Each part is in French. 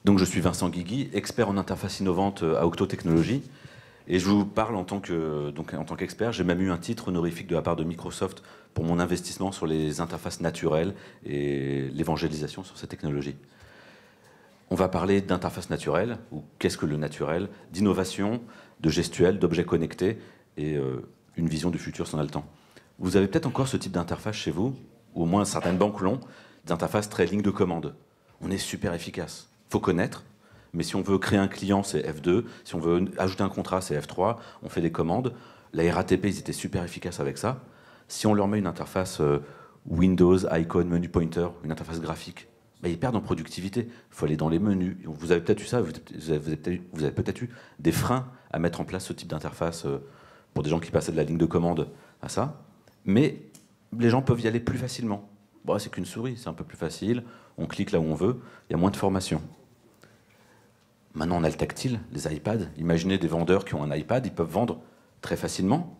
Donc je suis Vincent Guigui, expert en interface innovante à Octo Technologies. Et je vous parle en tant qu'expert. J'ai même eu un titre honorifique de la part de Microsoft pour mon investissement sur les interfaces naturelles et l'évangélisation sur ces technologies. On va parler d'interface naturelle, ou qu'est-ce que le naturel, d'innovation, de gestuelle, d'objets connectés et une vision du futur si on a le temps. Vous avez peut-être encore ce type d'interface chez vous, ou au moins certaines banques l'ont, des interfaces très ligne de commande. On est super efficace. Il faut connaître. Mais si on veut créer un client, c'est F2. Si on veut ajouter un contrat, c'est F3. On fait des commandes. La RATP, ils étaient super efficaces avec ça. Si on leur met une interface Windows, icon, menu pointer, une interface graphique, bah, ils perdent en productivité. Il faut aller dans les menus. Vous avez peut-être eu ça, vous avez peut-être eu des freins à mettre en place ce type d'interface pour des gens qui passaient de la ligne de commande à ça. Mais les gens peuvent y aller plus facilement. Bon, c'est qu'une souris, c'est un peu plus facile. On clique là où on veut. Il y a moins de formation. Maintenant, on a le tactile, les iPads. Imaginez des vendeurs qui ont un iPad, ils peuvent vendre très facilement.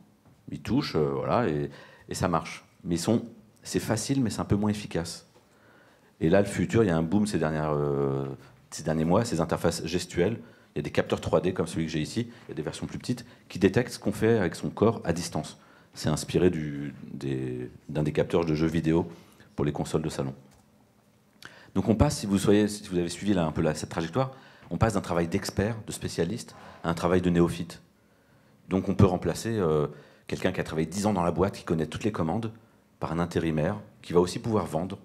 Ils touchent, voilà, et ça marche. Mais c'est facile, mais c'est un peu moins efficace. Et là, le futur, il y a un boom ces derniers mois, ces interfaces gestuelles. Il y a des capteurs 3D comme celui que j'ai ici, il y a des versions plus petites, qui détectent ce qu'on fait avec son corps à distance. C'est inspiré d'un des capteurs de jeux vidéo pour les consoles de salon. Donc on passe, si vous avez suivi là, un peu cette trajectoire, on passe d'un travail d'expert, de spécialiste, à un travail de néophyte. Donc on peut remplacer quelqu'un qui a travaillé 10 ans dans la boîte, qui connaît toutes les commandes, par un intérimaire, qui va aussi pouvoir vendre,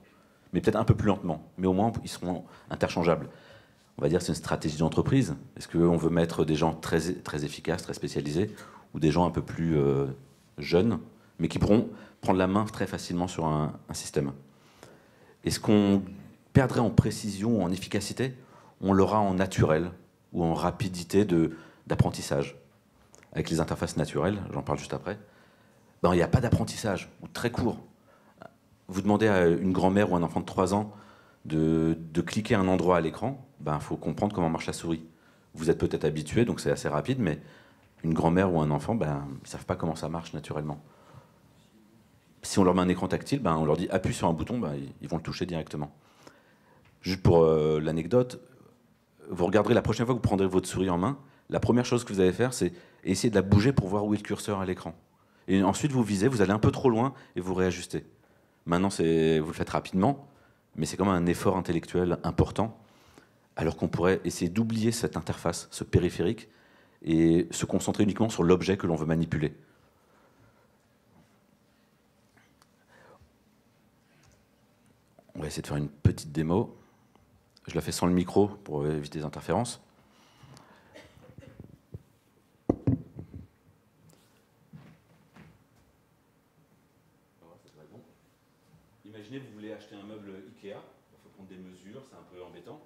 mais peut-être un peu plus lentement. Mais au moins, ils seront interchangeables. On va dire que c'est une stratégie d'entreprise. Est-ce qu'on veut mettre des gens très, très efficaces, très spécialisés, ou des gens un peu plus jeunes, mais qui pourront prendre la main très facilement sur un système? Est-ce qu'on perdrait en précision ou en efficacité? On l'aura en naturel ou en rapidité d'apprentissage. Avec les interfaces naturelles, j'en parle juste après, ben, il n'y a pas d'apprentissage, ou très court. Vous demandez à une grand-mère ou un enfant de 3 ans de cliquer un endroit à l'écran, ben, faut comprendre comment marche la souris. Vous êtes peut-être habitué, donc c'est assez rapide, mais une grand-mère ou un enfant, ben, ils ne savent pas comment ça marche naturellement. Si on leur met un écran tactile, ben, on leur dit appuie sur un bouton, ben, ils vont le toucher directement. Juste pour l'anecdote, vous regarderez la prochaine fois que vous prendrez votre souris en main, la première chose que vous allez faire, c'est essayer de la bouger pour voir où est le curseur à l'écran. Et ensuite, vous visez, vous allez un peu trop loin et vous réajustez. Maintenant, vous le faites rapidement, mais c'est quand même un effort intellectuel important, alors qu'on pourrait essayer d'oublier cette interface, ce périphérique, et se concentrer uniquement sur l'objet que l'on veut manipuler. On va essayer de faire une petite démo. Je la fais sans le micro pour éviter les interférences. Imaginez, vous voulez acheter un meuble Ikea, il faut prendre des mesures, c'est un peu embêtant.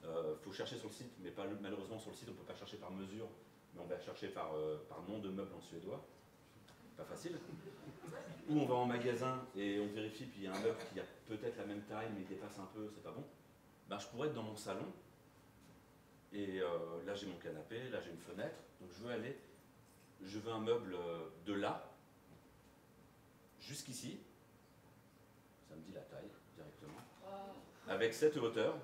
Il faut chercher sur le site, mais malheureusement sur le site on ne peut pas chercher par mesure, mais on va chercher par nom de meuble en suédois. Pas facile. Ou on va en magasin et on vérifie, puis il y a un meuble qui a peut-être la même taille, mais il dépasse un peu, c'est pas bon. Ben, je pourrais être dans mon salon, et là j'ai mon canapé, là j'ai une fenêtre, donc je veux un meuble de là, jusqu'ici, ça me dit la taille directement, avec cette hauteur.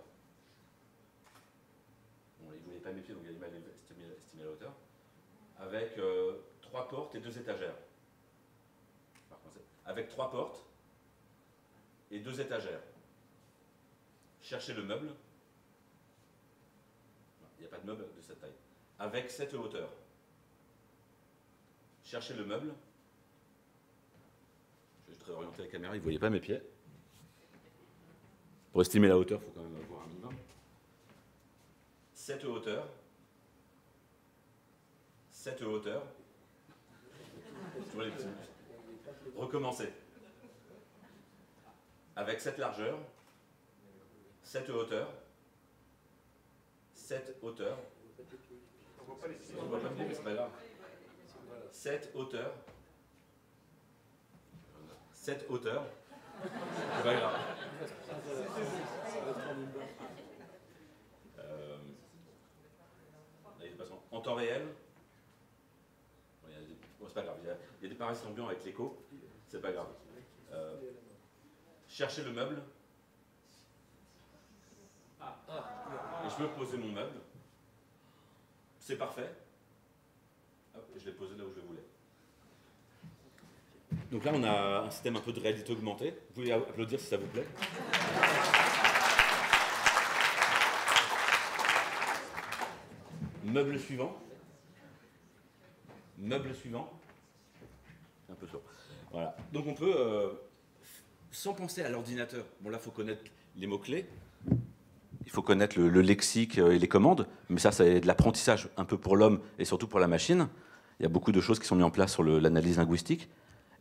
Bon, il ne voulait pas mes pieds, donc il a mal estimé la hauteur. Avec 3 portes et 2 étagères. Avec 3 portes et 2 étagères. Cherchez le meuble. Il n'y a pas de meuble de cette taille. Avec cette hauteur. Cherchez le meuble. Je vais réorienter la caméra, vous ne voyez pas mes pieds. Pour estimer la hauteur, il faut quand même avoir un minimum. Cette hauteur. Cette hauteur. Recommencez. Avec cette largeur, cette hauteur, cette hauteur. On ne voit pas les pieds, mais c'est pas grave. Cette hauteur, cette hauteur, c'est pas grave. En temps réel, c'est pas grave, il y a des paramètres ambiants avec l'écho, c'est pas grave. Cherchez le meuble. Et je je peux poser mon meuble. C'est parfait. Hop, je l'ai posé là où je voulais. Donc là, on a un système un peu de réalité augmentée. Vous pouvez applaudir si ça vous plaît. Meuble suivant. Meuble suivant. C'est un peu chaud. Voilà. Donc on peut, sans penser à l'ordinateur, bon là, il faut connaître les mots-clés. Il faut connaître le lexique et les commandes, mais ça, c'est de l'apprentissage, un peu pour l'homme et surtout pour la machine. Il y a beaucoup de choses qui sont mises en place sur l'analyse linguistique.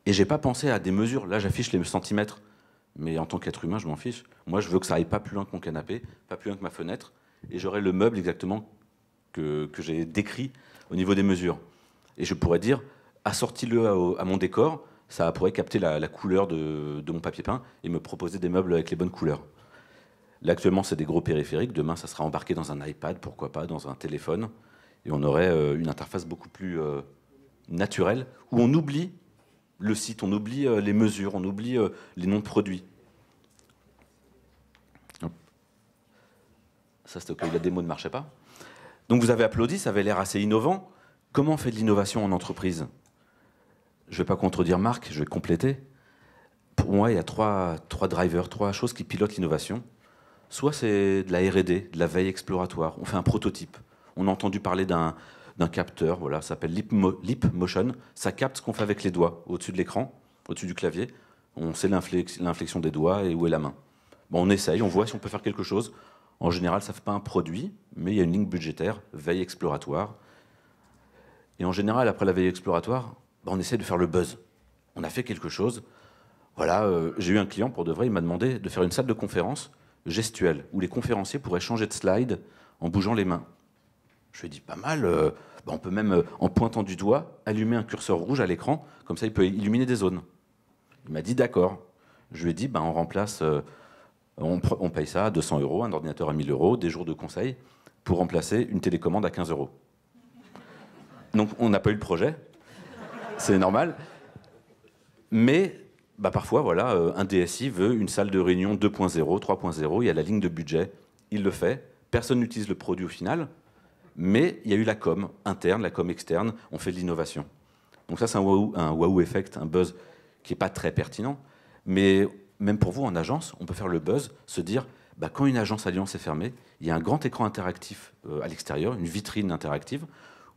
Et je n'ai pas pensé à des mesures. Là, j'affiche les centimètres, mais en tant qu'être humain, je m'en fiche. Moi, je veux que ça aille pas plus loin que mon canapé, pas plus loin que ma fenêtre, et j'aurai le meuble exactement que j'ai décrit au niveau des mesures. Et je pourrais dire, assortis-le à mon décor, ça pourrait capter la couleur de mon papier peint et me proposer des meubles avec les bonnes couleurs. Là, actuellement, c'est des gros périphériques. Demain, ça sera embarqué dans un iPad, pourquoi pas, dans un téléphone. Et on aurait une interface beaucoup plus naturelle, où on oublie le site, on oublie les mesures, on oublie les noms de produits. Ça, c'était au cas où la démo ne marchait pas. Donc, vous avez applaudi, ça avait l'air assez innovant. Comment on fait de l'innovation en entreprise? Je ne vais pas contredire Marc, je vais compléter. Pour moi, il y a trois drivers, trois choses qui pilotent l'innovation. Soit c'est de la R&D, de la veille exploratoire. On fait un prototype. On a entendu parler d'un capteur, voilà, ça s'appelle Leap Motion. Ça capte ce qu'on fait avec les doigts au-dessus de l'écran, au-dessus du clavier. On sait l'inflexion des doigts et où est la main. Bon, on essaye, on voit si on peut faire quelque chose. En général, ça ne fait pas un produit, mais il y a une ligne budgétaire, veille exploratoire. Et en général, après la veille exploratoire, on essaie de faire le buzz. On a fait quelque chose. Voilà, j'ai eu un client, pour de vrai, il m'a demandé de faire une salle de conférence gestuelle, où les conférenciers pourraient changer de slide en bougeant les mains. Je lui ai dit, pas mal, on peut même, en pointant du doigt, allumer un curseur rouge à l'écran, comme ça il peut illuminer des zones. Il m'a dit, d'accord. Je lui ai dit, on remplace, on paye ça à 200 €, un ordinateur à 1000 €, des jours de conseil, pour remplacer une télécommande à 15 €. Donc on n'a pas eu le projet, c'est normal, mais parfois, voilà, un DSI veut une salle de réunion 2.0, 3.0, il y a la ligne de budget, il le fait, personne n'utilise le produit au final, mais il y a eu la com interne, la com externe, on fait de l'innovation. Donc ça, c'est un wow effect, un buzz qui n'est pas très pertinent, mais même pour vous, en agence, on peut faire le buzz, se dire, quand une agence Alliance est fermée, il y a un grand écran interactif à l'extérieur, une vitrine interactive,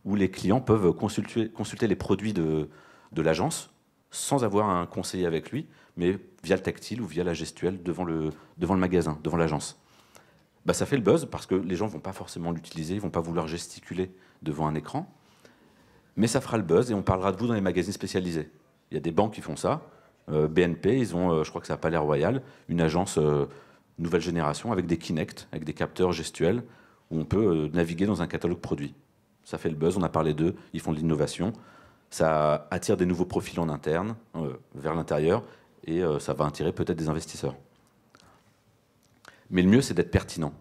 où les clients peuvent consulter les produits de l'agence, sans avoir un conseiller avec lui, mais via le tactile ou via la gestuelle devant le magasin, devant l'agence. Ça fait le buzz parce que les gens ne vont pas forcément l'utiliser, ils ne vont pas vouloir gesticuler devant un écran, mais ça fera le buzz et on parlera de vous dans les magazines spécialisés. Il y a des banques qui font ça. BNP, ils ont, je crois que c'est à Palais Royal, une agence nouvelle génération avec des Kinect, avec des capteurs gestuels, où on peut naviguer dans un catalogue produit. Ça fait le buzz, on a parlé d'eux, ils font de l'innovation. Ça attire des nouveaux profils en interne, vers l'intérieur, et ça va attirer peut-être des investisseurs. Mais le mieux, c'est d'être pertinent.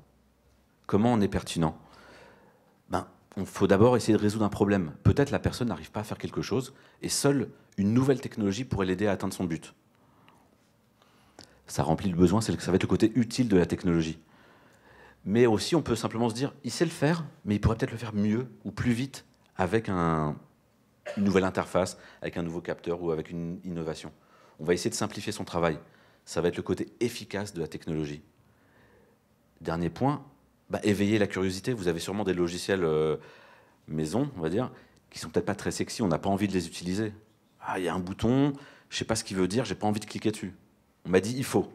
Comment on est pertinent? Il faut d'abord essayer de résoudre un problème. Peut-être la personne n'arrive pas à faire quelque chose, et seule une nouvelle technologie pourrait l'aider à atteindre son but. Ça remplit le besoin, ça va être le côté utile de la technologie. Mais aussi, on peut simplement se dire, il sait le faire, mais il pourrait peut-être le faire mieux ou plus vite avec une nouvelle interface, avec un nouveau capteur ou avec une innovation. On va essayer de simplifier son travail. Ça va être le côté efficace de la technologie. Dernier point, éveiller la curiosité. Vous avez sûrement des logiciels maison, on va dire, qui sont peut-être pas très sexy, on n'a pas envie de les utiliser. Ah, il y a un bouton, je sais pas ce qu'il veut dire, j'ai pas envie de cliquer dessus. On m'a dit, il faut.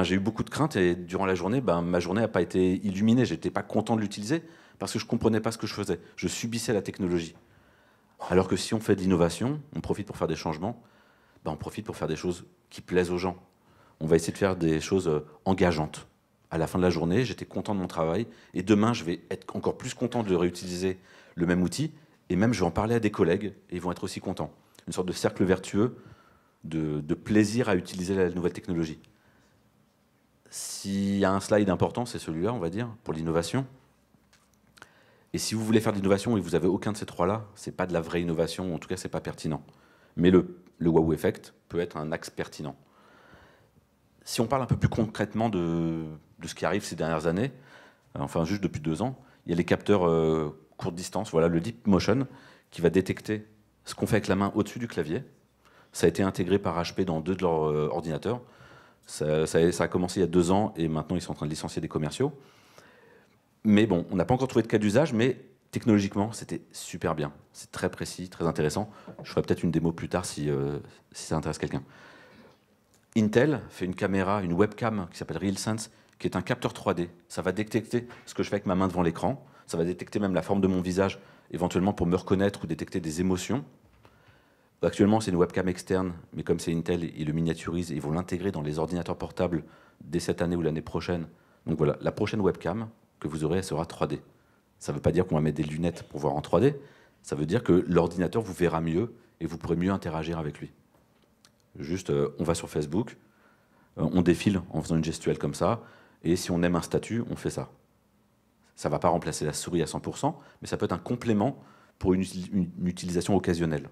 J'ai eu beaucoup de craintes et durant la journée, ma journée n'a pas été illuminée. J'étais pas content de l'utiliser parce que je comprenais pas ce que je faisais. Je subissais la technologie. Alors que si on fait de l'innovation, on profite pour faire des changements, on profite pour faire des choses qui plaisent aux gens. On va essayer de faire des choses engageantes. À la fin de la journée, j'étais content de mon travail et demain, je vais être encore plus content de réutiliser le même outil et même je vais en parler à des collègues et ils vont être aussi contents. Une sorte de cercle vertueux de plaisir à utiliser la nouvelle technologie. S'il y a un slide important, c'est celui-là, on va dire, pour l'innovation. Et si vous voulez faire de l'innovation et vous n'avez aucun de ces trois-là, ce n'est pas de la vraie innovation, ou en tout cas, ce n'est pas pertinent. Mais le wow effect peut être un axe pertinent. Si on parle un peu plus concrètement de ce qui arrive ces dernières années, enfin juste depuis 2 ans, il y a les capteurs courte distance, voilà, le Deep Motion, qui va détecter ce qu'on fait avec la main au-dessus du clavier. Ça a été intégré par HP dans 2 de leurs ordinateurs. Ça a commencé il y a 2 ans et maintenant ils sont en train de licencier des commerciaux. Mais bon, on n'a pas encore trouvé de cas d'usage, mais technologiquement, c'était super bien. C'est très précis, très intéressant. Je ferai peut-être une démo plus tard si ça intéresse quelqu'un. Intel fait une caméra, une webcam qui s'appelle RealSense, qui est un capteur 3D. Ça va détecter ce que je fais avec ma main devant l'écran. Ça va détecter même la forme de mon visage, éventuellement pour me reconnaître ou détecter des émotions. Actuellement, c'est une webcam externe, mais comme c'est Intel, ils le miniaturisent et ils vont l'intégrer dans les ordinateurs portables dès cette année ou l'année prochaine. Donc voilà, la prochaine webcam que vous aurez, elle sera 3D. Ça ne veut pas dire qu'on va mettre des lunettes pour voir en 3D. Ça veut dire que l'ordinateur vous verra mieux et vous pourrez mieux interagir avec lui. Juste, on va sur Facebook, on défile en faisant une gestuelle comme ça, et si on aime un statut, on fait ça. Ça ne va pas remplacer la souris à 100%, mais ça peut être un complément pour une utilisation occasionnelle.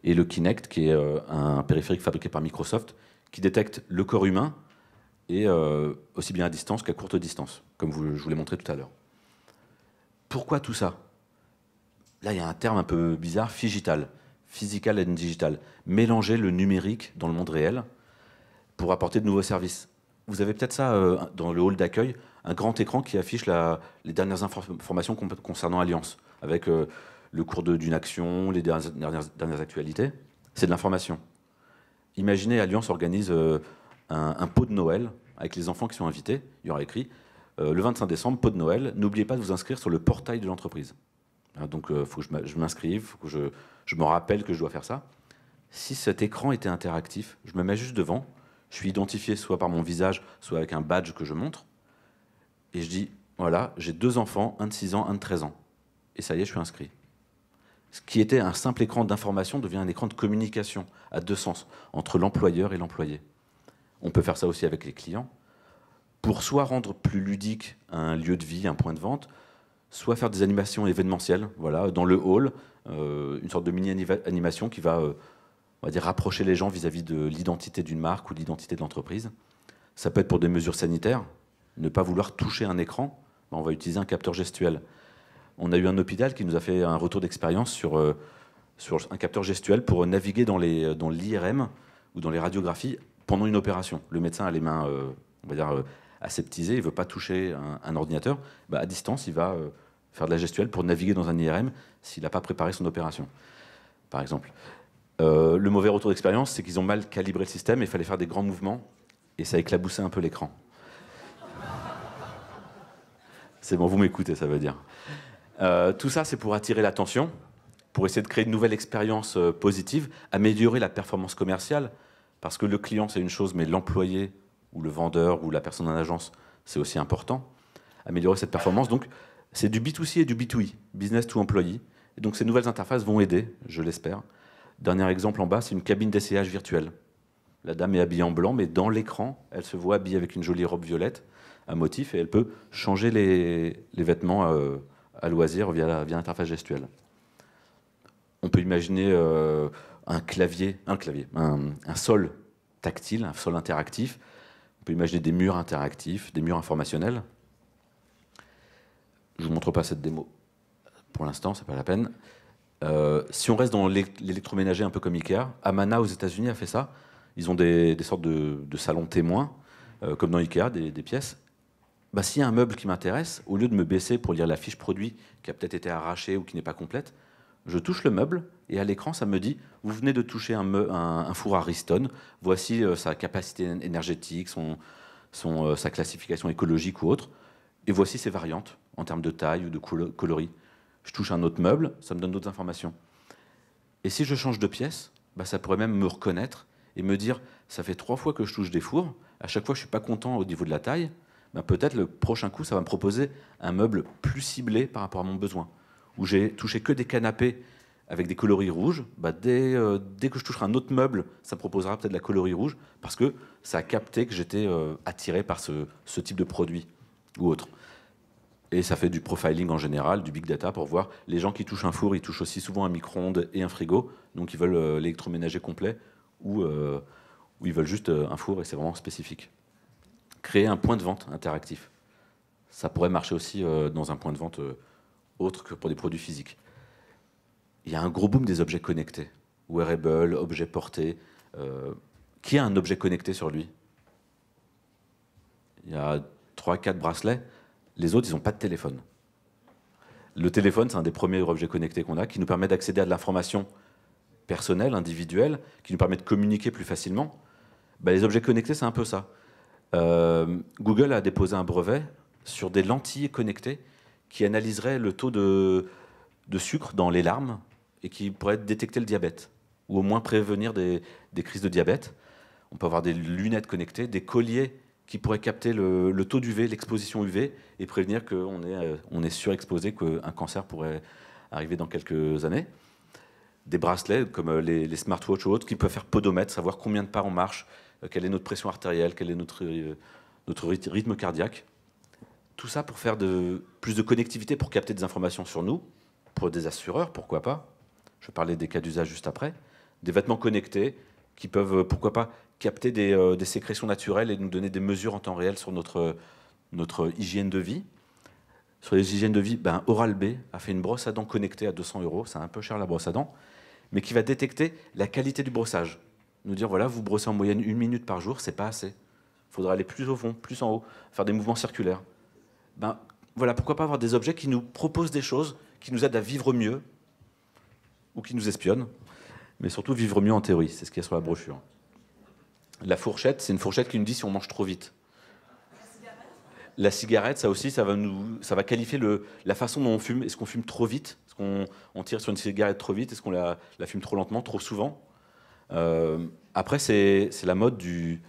Et le Kinect, qui est un périphérique fabriqué par Microsoft, qui détecte le corps humain, et aussi bien à distance qu'à courte distance, comme je vous l'ai montré tout à l'heure. Pourquoi tout ça? Là, il y a un terme un peu bizarre, phygital, physical and digital. Mélanger le numérique dans le monde réel pour apporter de nouveaux services. Vous avez peut-être ça dans le hall d'accueil, un grand écran qui affiche les dernières informations concernant Alliance, avec le cours d'une action, les dernières actualités. C'est de l'information. Imaginez, Alliance organise un pot de Noël avec les enfants qui sont invités. Il y aura écrit le 25 décembre, pot de Noël, n'oubliez pas de vous inscrire sur le portail de l'entreprise. Donc il faut que je m'inscrive, il faut que je me rappelle que je dois faire ça. Si cet écran était interactif, je me mets juste devant, je suis identifié soit par mon visage, soit avec un badge que je montre, et je dis, voilà, j'ai 2 enfants, un de 6 ans, un de 13 ans. Et ça y est, je suis inscrit. Ce qui était un simple écran d'information devient un écran de communication à 2 sens, entre l'employeur et l'employé. On peut faire ça aussi avec les clients, pour soit rendre plus ludique un lieu de vie, un point de vente, soit faire des animations événementielles, voilà, dans le hall, une sorte de mini-animation qui va, on va dire, rapprocher les gens vis-à-vis de l'identité d'une marque ou de l'identité de l'entreprise. Ça peut être pour des mesures sanitaires, ne pas vouloir toucher un écran, on va utiliser un capteur gestuel. On a eu un hôpital qui nous a fait un retour d'expérience sur un capteur gestuel pour naviguer dans l'IRM ou dans les radiographies pendant une opération. Le médecin a les mains, on va dire, aseptisées, il ne veut pas toucher un ordinateur. À distance, il va faire de la gestuelle pour naviguer dans un IRM s'il n'a pas préparé son opération, par exemple. Le mauvais retour d'expérience, c'est qu'ils ont mal calibré le système et il fallait faire des grands mouvements et ça éclaboussait un peu l'écran. C'est bon, vous m'écoutez, ça veut dire. Tout ça, c'est pour attirer l'attention, pour essayer de créer de nouvelles expériences positives, améliorer la performance commerciale, parce que le client, c'est une chose, mais l'employé ou le vendeur ou la personne en agence, c'est aussi important. Améliorer cette performance, donc c'est du B2C et du B2E, business to employee. Et donc ces nouvelles interfaces vont aider, je l'espère. Dernier exemple en bas, c'est une cabine d'essayage virtuelle. La dame est habillée en blanc, mais dans l'écran, elle se voit habillée avec une jolie robe violette à motif et elle peut changer les vêtements à loisir via l'interface gestuelle. On peut imaginer un sol tactile, un sol interactif. On peut imaginer des murs interactifs, des murs informationnels. Je ne vous montre pas cette démo pour l'instant, c'est pas la peine. Si on reste dans l'électroménager un peu comme Ikea, Amana aux États-Unis a fait ça. Ils ont des sortes de salons témoins, comme dans Ikea, des pièces. S'il y a un meuble qui m'intéresse, au lieu de me baisser pour lire la fiche produit qui a peut-être été arrachée ou qui n'est pas complète, je touche le meuble et à l'écran, ça me dit « Vous venez de toucher un four Ariston, voici sa capacité énergétique, sa classification écologique ou autre, et voici ses variantes en termes de taille ou de coloris. » Je touche un autre meuble, ça me donne d'autres informations. Et si je change de pièce, ça pourrait même me reconnaître et me dire « Ça fait 3 fois que je touche des fours, à chaque fois je ne suis pas content au niveau de la taille, peut-être le prochain coup, ça va me proposer un meuble plus ciblé par rapport à mon besoin. Où j'ai touché que des canapés avec des coloris rouges, dès que je toucherai un autre meuble, ça me proposera peut-être la coloris rouge, parce que ça a capté que j'étais attiré par ce type de produit ou autre. Et ça fait du profiling en général, du big data, pour voir les gens qui touchent un four, ils touchent aussi souvent un micro-ondes et un frigo, donc ils veulent l'électroménager complet, ou ils veulent juste un four, et c'est vraiment spécifique. Créer un point de vente interactif. Ça pourrait marcher aussi dans un point de vente autre que pour des produits physiques. Il y a un gros boom des objets connectés. Wearable, objets portés. Qui a un objet connecté sur lui? Il y a 3-4 bracelets. Les autres, ils n'ont pas de téléphone. Le téléphone, c'est un des premiers objets connectés qu'on a, qui nous permet d'accéder à de l'information personnelle, individuelle, qui nous permet de communiquer plus facilement. Ben, les objets connectés, c'est un peu ça. Google a déposé un brevet sur des lentilles connectées qui analyseraient le taux de sucre dans les larmes et qui pourraient détecter le diabète, ou au moins prévenir des crises de diabète. On peut avoir des lunettes connectées, des colliers qui pourraient capter le taux d'UV, l'exposition UV, et prévenir qu'on est surexposé, qu'un cancer pourrait arriver dans quelques années. Des bracelets comme les smartwatches ou autres qui peuvent faire podomètre, savoir combien de pas on marche, quelle est notre pression artérielle, quel est notre rythme cardiaque. Tout ça pour faire plus de connectivité, pour capter des informations sur nous, pour des assureurs, pourquoi pas. Je vais parler des cas d'usage juste après. Des vêtements connectés qui peuvent, pourquoi pas, capter des sécrétions naturelles et nous donner des mesures en temps réel sur notre hygiène de vie. Sur les hygiènes de vie, ben, Oral-B a fait une brosse à dents connectée à 200 €. C'est un peu cher la brosse à dents, mais qui va détecter la qualité du brossage. Nous dire, voilà, vous brossez en moyenne 1 minute par jour, c'est pas assez. Il faudra aller plus au fond, plus en haut, faire des mouvements circulaires. Ben, voilà, pourquoi pas avoir des objets qui nous proposent des choses, qui nous aident à vivre mieux, ou qui nous espionnent, mais surtout vivre mieux en théorie, c'est ce qu'il y a sur la brochure. La fourchette, c'est une fourchette qui nous dit si on mange trop vite. La cigarette, ça aussi, ça va qualifier la façon dont on fume. Est-ce qu'on fume trop vite? Est-ce qu'on tire sur une cigarette trop vite? Est-ce qu'on la fume trop lentement, trop souvent? Après, c'est la mode du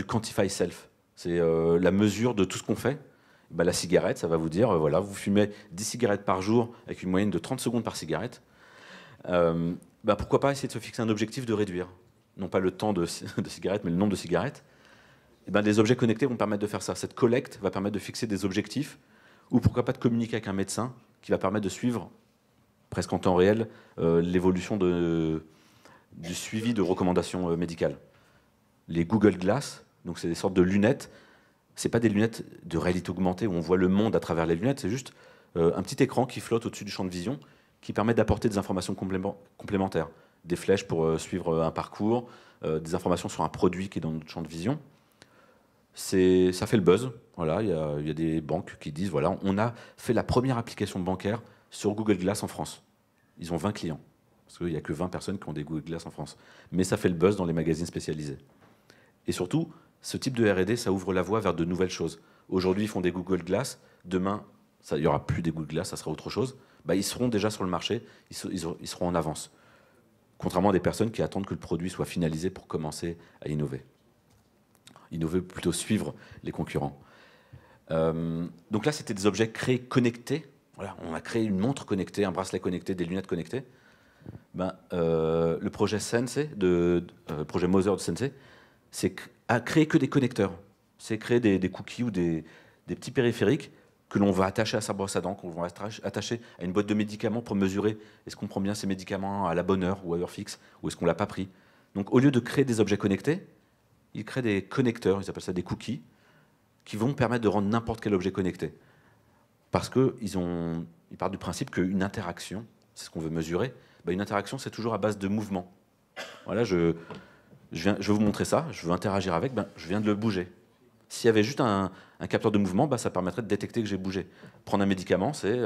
quantify self. C'est la mesure de tout ce qu'on fait. Ben, la cigarette, ça va vous dire, voilà, vous fumez 10 cigarettes par jour avec une moyenne de 30 secondes par cigarette. Ben, pourquoi pas essayer de se fixer un objectif de réduire? Non pas le temps de cigarettes, mais le nombre de cigarettes. Et ben, les objets connectés vont permettre de faire ça. Cette collecte va permettre de fixer des objectifs, ou pourquoi pas de communiquer avec un médecin qui va permettre de suivre, presque en temps réel, l'évolution du suivi de recommandations médicales. Les Google Glass, donc c'est des sortes de lunettes. C'est pas des lunettes de réalité augmentée où on voit le monde à travers les lunettes, c'est juste un petit écran qui flotte au-dessus du champ de vision qui permet d'apporter des informations complémentaires. Des flèches pour suivre un parcours, des informations sur un produit qui est dans notre champ de vision. Ça fait le buzz. Voilà, il y a des banques qui disent, voilà, on a fait la première application bancaire sur Google Glass en France. Ils ont 20 clients, parce qu'il n'y a que 20 personnes qui ont des Google Glass en France. Mais ça fait le buzz dans les magazines spécialisés. Et surtout, ce type de R&D, ça ouvre la voie vers de nouvelles choses. Aujourd'hui, ils font des Google Glass. Demain, il n'y aura plus des Google Glass, ça sera autre chose. Bah, ils seront déjà sur le marché, ils seront en avance. Contrairement à des personnes qui attendent que le produit soit finalisé pour commencer à innover. Innover, plutôt suivre les concurrents. Donc là, c'était des objets créés connectés. Voilà, on a créé une montre connectée, un bracelet connecté, des lunettes connectées. Ben, le projet Sensei, projet Mother de Sensei, c'est à créer que des connecteurs. C'est créer des cookies ou des petits périphériques que l'on va attacher à sa brosse à dents, qu'on va attacher à une boîte de médicaments pour mesurer est-ce qu'on prend bien ces médicaments à la bonne heure ou à heure fixe, ou est-ce qu'on ne l'a pas pris. Donc au lieu de créer des objets connectés, ils créent des connecteurs, ils appellent ça des cookies, qui vont permettre de rendre n'importe quel objet connecté. Parce qu'ils partent du principe qu'une interaction, c'est ce qu'on veut mesurer, ben une interaction c'est toujours à base de mouvement. Voilà, je vais vous montrer ça, je veux interagir avec, ben, je viens de le bouger. S'il y avait juste un capteur de mouvement, ben, ça permettrait de détecter que j'ai bougé. Prendre un médicament, c'est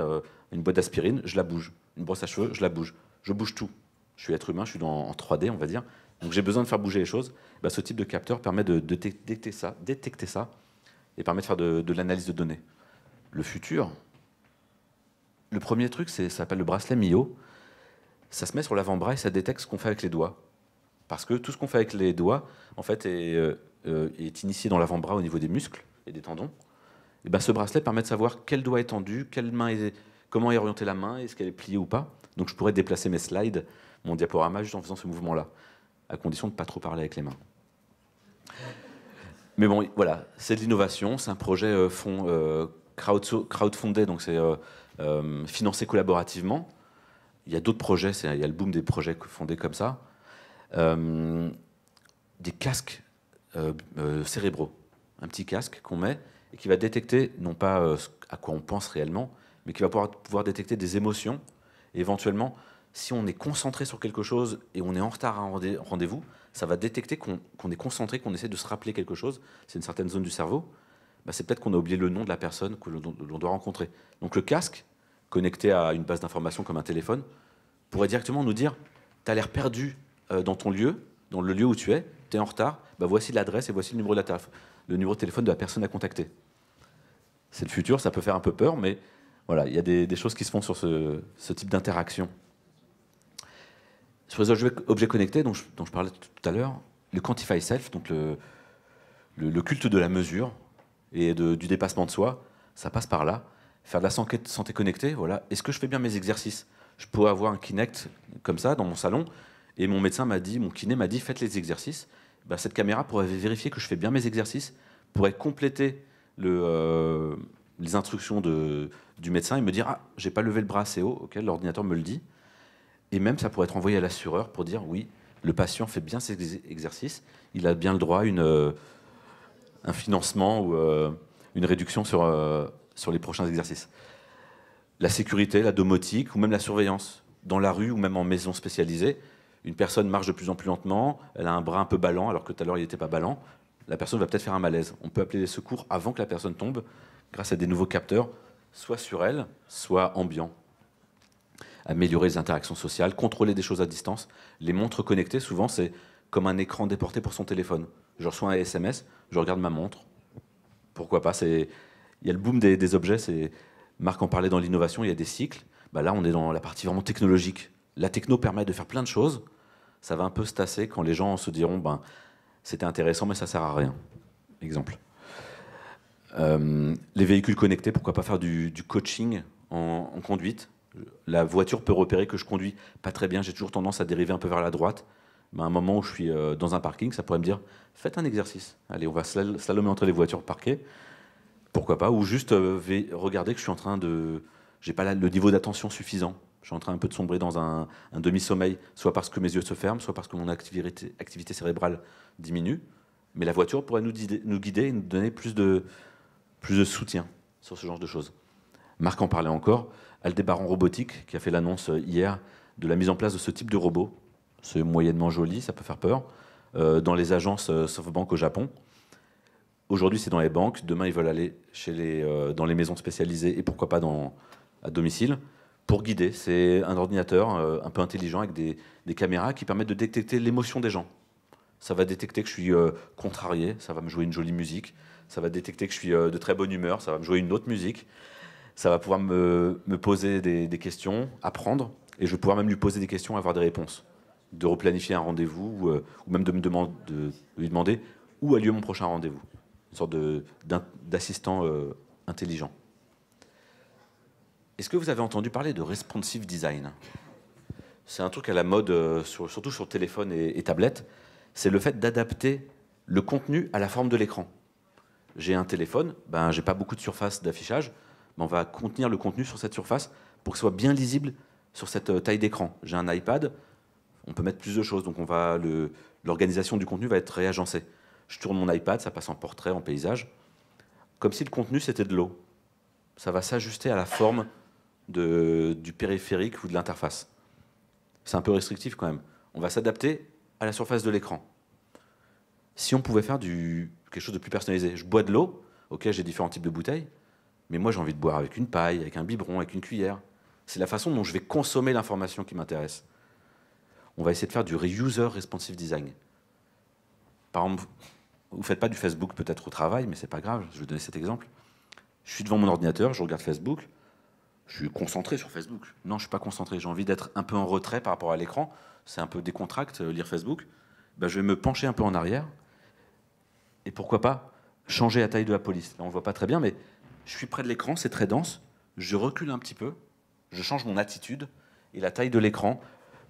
une boîte d'aspirine, je la bouge. Une brosse à cheveux, je la bouge. Je bouge tout. Je suis être humain, je suis en 3D, on va dire. Donc j'ai besoin de faire bouger les choses. Ben, ce type de capteur permet de détecter ça et permet de faire de l'analyse de données. Le futur, le premier truc, ça s'appelle le bracelet Mio. Ça se met sur l'avant-bras et ça détecte ce qu'on fait avec les doigts. Parce que tout ce qu'on fait avec les doigts, en fait, est initié dans l'avant-bras au niveau des muscles et des tendons. Et ben, ce bracelet permet de savoir quel doigt est tendu, comment est orientée la main, est-ce qu'elle est pliée ou pas. Donc je pourrais déplacer mes slides, mon diaporama, juste en faisant ce mouvement-là, à condition de ne pas trop parler avec les mains. Mais bon, voilà, c'est de l'innovation, c'est un projet crowdfundé, donc c'est financé collaborativement. Il y a d'autres projets, il y a le boom des projets fondés comme ça. Des casques cérébraux. Un petit casque qu'on met et qui va détecter, non pas à quoi on pense réellement, mais qui va pouvoir détecter des émotions. Et éventuellement, si on est concentré sur quelque chose et on est en retard à un rendez-vous, ça va détecter qu'on est concentré, qu'on essaie de se rappeler quelque chose. C'est une certaine zone du cerveau. Bah, c'est peut-être qu'on a oublié le nom de la personne que l'on doit rencontrer. Donc le casque, connecté à une base d'informations comme un téléphone, pourrait directement nous dire « tu as l'air perdu dans ton lieu, dans le lieu où tu es, tu es en retard, bah, voici l'adresse et voici le numéro de téléphone de la personne à contacter ». C'est le futur, ça peut faire un peu peur, mais voilà, il y a des choses qui se font sur ce type d'interaction. Sur les objets connectés dont je parlais tout à l'heure, le Quantify Self, donc le culte de la mesure et du dépassement de soi, ça passe par là. Faire de la santé connectée, voilà. Est-ce que je fais bien mes exercices? Je pourrais avoir un Kinect comme ça dans mon salon, et mon kiné m'a dit, faites les exercices. Ben, cette caméra pourrait vérifier que je fais bien mes exercices, pourrait compléter les instructions du médecin et me dire, ah, j'ai pas levé le bras assez haut, ok, l'ordinateur me le dit. Et même, ça pourrait être envoyé à l'assureur pour dire, oui, le patient fait bien ses exercices, il a bien le droit à un financement ou une réduction sur les prochains exercices. La sécurité, la domotique ou même la surveillance. Dans la rue ou même en maison spécialisée, une personne marche de plus en plus lentement, elle a un bras un peu ballant alors que tout à l'heure il n'était pas ballant, la personne va peut-être faire un malaise. On peut appeler les secours avant que la personne tombe grâce à des nouveaux capteurs, soit sur elle, soit ambiants. Améliorer les interactions sociales, contrôler des choses à distance. Les montres connectées, souvent, c'est comme un écran déporté pour son téléphone. Je reçois un SMS, je regarde ma montre. Pourquoi pas? Il y a le boom des objets. Marc en parlait dans l'innovation, il y a des cycles. Bah là, on est dans la partie vraiment technologique. La techno permet de faire plein de choses. Ça va un peu se tasser quand les gens se diront ben, c'était intéressant, mais ça sert à rien. Exemple. Les véhicules connectés, pourquoi pas faire du coaching en conduite? La voiture peut repérer que je conduis pas très bien, j'ai toujours tendance à dériver un peu vers la droite. Mais à un moment où je suis dans un parking, ça pourrait me dire faites un exercice. Allez, on va slalomer entre les voitures parquées. Pourquoi pas? Ou juste regarder que je suis en train de... J'ai pas le niveau d'attention suffisant. Je suis en train un peu de sombrer dans un demi-sommeil, soit parce que mes yeux se ferment, soit parce que mon activité cérébrale diminue. Mais la voiture pourrait nous guider et nous donner plus de soutien sur ce genre de choses. Marc en parlait encore. Aldébaran Robotique, qui a fait l'annonce hier de la mise en place de ce type de robot. C'est moyennement joli, ça peut faire peur. Dans les agences SoftBank au Japon. Aujourd'hui, c'est dans les banques. Demain, ils veulent aller dans les maisons spécialisées et pourquoi pas à domicile pour guider. C'est un ordinateur un peu intelligent avec des caméras qui permettent de détecter l'émotion des gens. Ça va détecter que je suis contrarié, ça va me jouer une jolie musique. Ça va détecter que je suis de très bonne humeur, ça va me jouer une autre musique. Ça va pouvoir me poser des questions, apprendre, et je vais pouvoir même lui poser des questions, avoir des réponses. De replanifier un rendez-vous, ou même de lui demander où a lieu mon prochain rendez-vous. Une sorte d'assistant intelligent. Est-ce que vous avez entendu parler de responsive design? C'est un truc à la mode, surtout sur téléphone et tablette. C'est le fait d'adapter le contenu à la forme de l'écran. J'ai un téléphone, ben, j'ai pas beaucoup de surface d'affichage, mais on va contenir le contenu sur cette surface pour que ce soit bien lisible sur cette taille d'écran. J'ai un iPad, on peut mettre plus de choses, donc l'organisation du contenu va être réagencée. Je tourne mon iPad, ça passe en portrait, en paysage, comme si le contenu c'était de l'eau. Ça va s'ajuster à la forme du périphérique ou de l'interface. C'est un peu restrictif quand même. On va s'adapter à la surface de l'écran. Si on pouvait faire quelque chose de plus personnalisé, je bois de l'eau, ok, j'ai différents types de bouteilles, mais moi j'ai envie de boire avec une paille, avec un biberon, avec une cuillère. C'est la façon dont je vais consommer l'information qui m'intéresse. On va essayer de faire du User Responsive Design. Par exemple, vous ne faites pas du Facebook peut-être au travail, mais c'est pas grave, je vais donner cet exemple. Je suis devant mon ordinateur, je regarde Facebook, je suis concentré sur Facebook. Non, je ne suis pas concentré, j'ai envie d'être un peu en retrait par rapport à l'écran, c'est un peu décontracté, lire Facebook. Ben, je vais me pencher un peu en arrière, et pourquoi pas changer la taille de la police. Là, on ne voit pas très bien, mais je suis près de l'écran, c'est très dense, je recule un petit peu, je change mon attitude, et la taille de l'écran,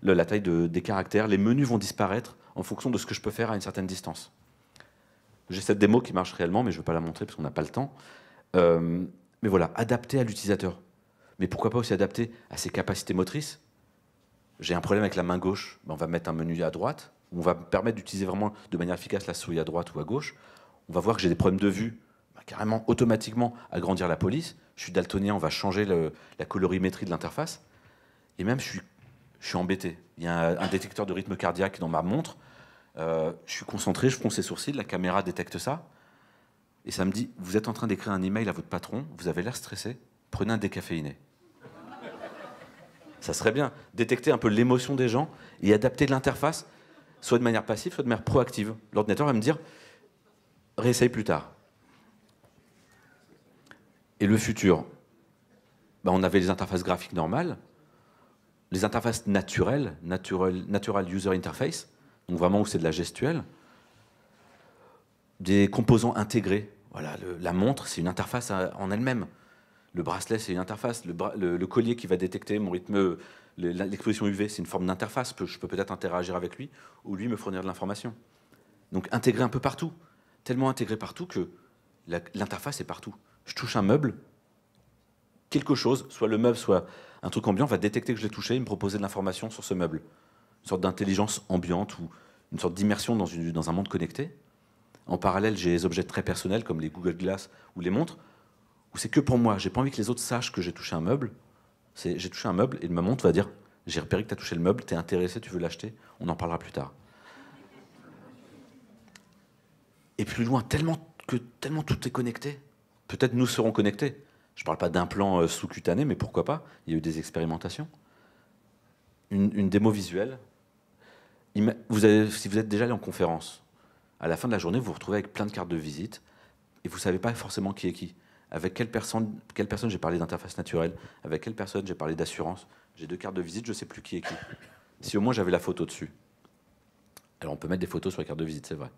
la taille des caractères, les menus vont disparaître en fonction de ce que je peux faire à une certaine distance. J'ai cette démo qui marche réellement, mais je ne vais pas la montrer parce qu'on n'a pas le temps. Mais voilà, adapté à l'utilisateur. Mais pourquoi pas aussi adapté à ses capacités motrices? J'ai un problème avec la main gauche, ben on va mettre un menu à droite, on va me permettre d'utiliser vraiment de manière efficace la souris à droite ou à gauche. On va voir que j'ai des problèmes de vue, ben carrément automatiquement agrandir la police. Je suis daltonien, on va changer la colorimétrie de l'interface. Et même, je suis embêté. Il y a un détecteur de rythme cardiaque dans ma montre. Je suis concentré, je fronce les sourcils, la caméra détecte ça. Et ça me dit, vous êtes en train d'écrire un email à votre patron, vous avez l'air stressé, prenez un décaféiné. Ça serait bien. Détecter un peu l'émotion des gens et adapter l'interface, soit de manière passive, soit de manière proactive. L'ordinateur va me dire, réessaye plus tard. Et le futur, ben, on avait les interfaces graphiques normales, les interfaces naturelles, Natural User Interface, donc vraiment où c'est de la gestuelle, des composants intégrés. Voilà, la montre, c'est une interface en elle-même. Le bracelet, c'est une interface. Le collier qui va détecter mon rythme, l'exposition UV, c'est une forme d'interface. Je peux peut-être interagir avec lui ou lui me fournir de l'information. Donc intégré un peu partout. Tellement intégré partout que l'interface est partout. Je touche un meuble, quelque chose, soit le meuble, soit un truc ambiant, va détecter que je l'ai touché et me proposer de l'information sur ce meuble. Une sorte d'intelligence ambiante ou une sorte d'immersion dans un monde connecté. En parallèle, j'ai des objets très personnels comme les Google Glass ou les montres, où c'est que pour moi. J'ai pas envie que les autres sachent que j'ai touché un meuble. J'ai touché un meuble et ma montre va dire « J'ai repéré que tu as touché le meuble, tu es intéressé, tu veux l'acheter, on en parlera plus tard. » Et plus loin, tellement tout est connecté. Peut-être nous serons connectés. Je ne parle pas d'implants sous-cutanés, mais pourquoi pas? Il y a eu des expérimentations. Une démo visuelle. Si vous êtes déjà allé en conférence, à la fin de la journée, vous vous retrouvez avec plein de cartes de visite et vous ne savez pas forcément qui est qui. Avec quelle personne j'ai parlé d'interface naturelle, avec quelle personne j'ai parlé d'assurance. J'ai 2 cartes de visite, je ne sais plus qui est qui. Si au moins j'avais la photo dessus. Alors on peut mettre des photos sur les cartes de visite, c'est vrai.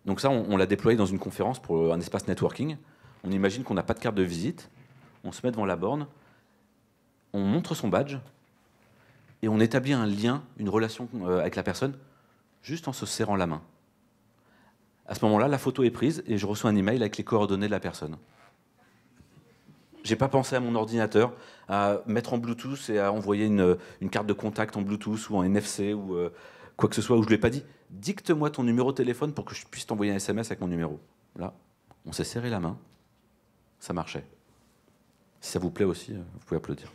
Donc ça, on l'a déployé dans une conférence pour un espace networking. On imagine qu'on n'a pas de carte de visite, on se met devant la borne, on montre son badge et on établit un lien, une relation avec la personne, juste en se serrant la main. À ce moment-là, la photo est prise et je reçois un email avec les coordonnées de la personne. J'ai pas pensé à mon ordinateur, à mettre en Bluetooth et à envoyer une carte de contact en Bluetooth ou en NFC ou quoi que ce soit, où je lui ai pas dit « Dicte-moi ton numéro de téléphone pour que je puisse t'envoyer un SMS avec mon numéro. » Là, on s'est serré la main, ça marchait. Si ça vous plaît aussi, vous pouvez applaudir.